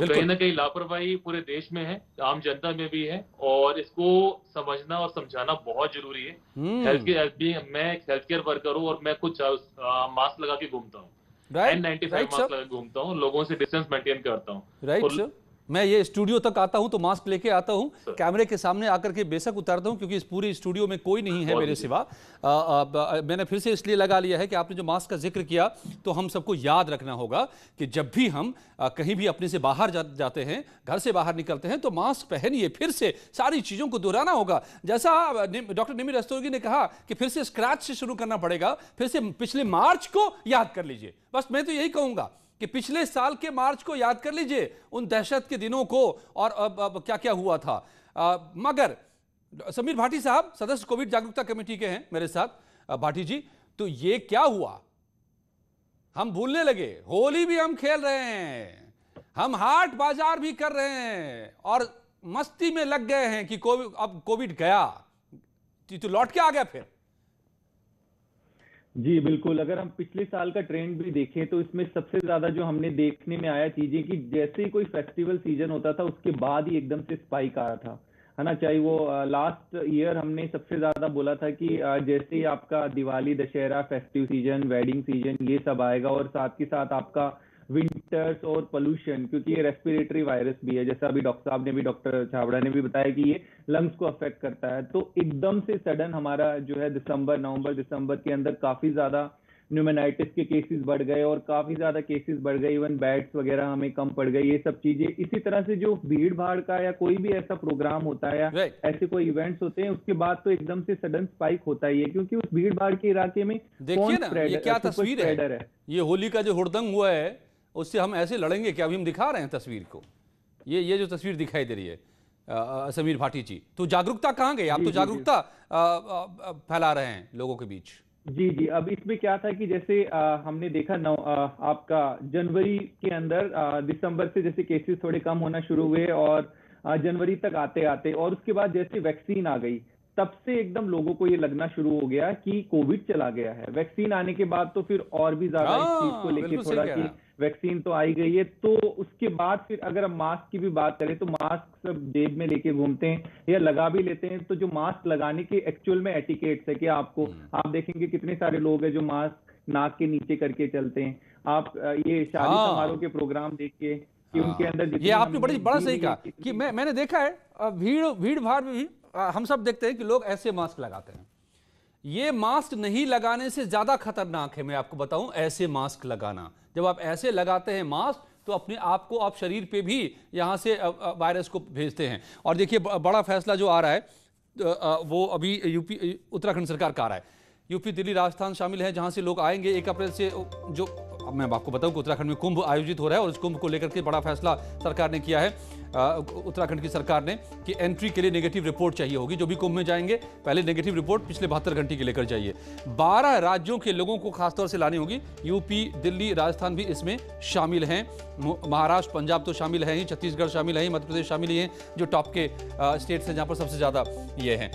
तो कहीं ना कहीं लापरवाही पूरे देश में है, आम जनता में भी है, और इसको समझना और समझाना बहुत जरूरी है। हेल्थ केयर, मैं एक हेल्थ केयर वर्कर हूँ और मैं खुद मास्क लगा के घूमता हूँ, N95 मास्क लगा के घूमता हूँ, लोगों से डिस्टेंस मेंटेन करता हूँ। राइट सर, मैं ये स्टूडियो तक आता हूं तो मास्क लेके आता हूं, कैमरे के सामने आकर के बेशक उतारता हूं क्योंकि इस पूरे स्टूडियो में कोई नहीं है मेरे सिवा। मैंने फिर से इसलिए लगा लिया है कि आपने जो मास्क का जिक्र किया तो हम सबको याद रखना होगा कि जब भी हम कहीं भी अपने से बाहर जाते हैं, घर से बाहर निकलते हैं, तो मास्क पहनिए। फिर से सारी चीजों को दोहराना होगा, जैसा डॉक्टर निमिर रस्तोगी ने कहा कि फिर से स्क्रैच से शुरू करना पड़ेगा। फिर से पिछले मार्च को याद कर लीजिए। बस मैं तो यही कहूंगा कि पिछले साल के मार्च को याद कर लीजिए, उन दहशत के दिनों को, और अब क्या क्या हुआ था। मगर समीर भाटी साहब सदस्य कोविड जागरूकता कमेटी के हैं मेरे साथ। भाटी जी, तो ये क्या हुआ? हम भूलने लगे, होली भी हम खेल रहे हैं, हम हाट बाजार भी कर रहे हैं, और मस्ती में लग गए हैं कि अब कोविड गया तो लौट के आ गया फिर। जी बिल्कुल, अगर हम पिछले साल का ट्रेंड भी देखें तो इसमें सबसे ज्यादा जो हमने देखने में आया चीजें कि जैसे ही कोई फेस्टिवल सीजन होता था उसके बाद ही एकदम से स्पाइक आया था, है ना। चाहे वो लास्ट ईयर हमने सबसे ज्यादा बोला था कि जैसे ही आपका Diwali, Dussehra, festive season, wedding season ये सब आएगा, और साथ के साथ आपका विंटर्स और पोल्यूशन, क्योंकि ये रेस्पिरेटरी वायरस भी है, जैसा अभी डॉक्टर साहब ने भी, डॉक्टर छाबड़ा ने भी बताया कि ये लंग्स को अफेक्ट करता है। तो एकदम से सडन हमारा जो है नवंबर दिसंबर के अंदर काफी ज्यादा न्यूमोनाइटिस के केसेस बढ़ गए, और काफी ज्यादा केसेस बढ़ गए, इवन बेड्स वगैरह हमें कम पड़ गई, ये सब चीजें। इसी तरह से जो भीड़ भाड़ का या कोई भी ऐसा प्रोग्राम होता है या ऐसे कोई इवेंट्स होते हैं, उसके बाद तो एकदम से सडन स्पाइक होता ही है, क्योंकि उस भीड़ भाड़ के इलाके में देखिए ना ये क्या तस्वीर है। ये होली का जो हुड़दंग हुआ है उससे हम ऐसे लड़ेंगे कि अभी हम दिखा रहे हैं तस्वीर को, ये जो तस्वीर दिखाई दे रही है। समीर भाटी जी, तो जागरूकता कहाँ गई? आप तो जागरूकता फैला रहे हैं लोगों के बीच। जी, अब इसमें क्या था कि जैसे हमने देखा आपका जनवरी के अंदर, दिसंबर से जैसे केसेस थोड़े कम होना शुरू हुए, और जनवरी तक आते आते, और उसके बाद जैसे वैक्सीन आ गई, तब से एकदम लोगों को ये लगना शुरू हो गया कि कोविड चला गया है। वैक्सीन आने के बाद तो फिर और भी ज्यादा इस चीज को लेके थोड़ा कि वैक्सीन तो आई गई है, तो उसके बाद फिर अगर हम मास्क की भी बात करें तो मास्क सब जेब में लेके घूमते हैं या लगा भी लेते हैं। तो जो मास्क लगाने के एक्चुअल में एटिकेट्स है कि आप देखेंगे कितने सारे लोग हैं जो मास्क नाक के नीचे करके चलते हैं। आप ये शादी समारोह के प्रोग्राम देखिए कि उनके अंदर, ये आपने बड़ा सही कहा कि मैंने देखा है भीड़ भाड़ में भी हम सब देखते हैं कि लोग ऐसे मास्क लगाते हैं। ये मास्क नहीं लगाने से ज्यादा खतरनाक है, मैं आपको बताऊं, ऐसे मास्क लगाना। जब आप ऐसे लगाते हैं मास्क तो अपने आप को आप शरीर पे भी यहां से वायरस को भेजते हैं। और देखिए बड़ा फैसला जो आ रहा है वो अभी यूपी उत्तराखंड सरकार का आ रहा है। यूपी, दिल्ली, राजस्थान शामिल है जहां से लोग आएंगे 1 अप्रैल से। जो अब मैं आपको बताऊं कि उत्तराखंड में कुंभ आयोजित हो रहा है और इस कुंभ को लेकर के बड़ा फैसला सरकार ने किया है। उत्तराखंड की सरकार ने कि एंट्री के लिए नेगेटिव रिपोर्ट चाहिए होगी। जो भी कुंभ में जाएंगे पहले नेगेटिव रिपोर्ट पिछले 72 घंटे की लेकर जाइए। 12 राज्यों के लोगों को खासतौर से लानी होगी। यूपी, दिल्ली, राजस्थान भी इसमें शामिल हैं। महाराष्ट्र, पंजाब तो शामिल है ही, छत्तीसगढ़ शामिल है ही, मध्य प्रदेश शामिल ही है, जो टॉप के स्टेट्स हैं जहां पर सबसे ज्यादा ये हैं।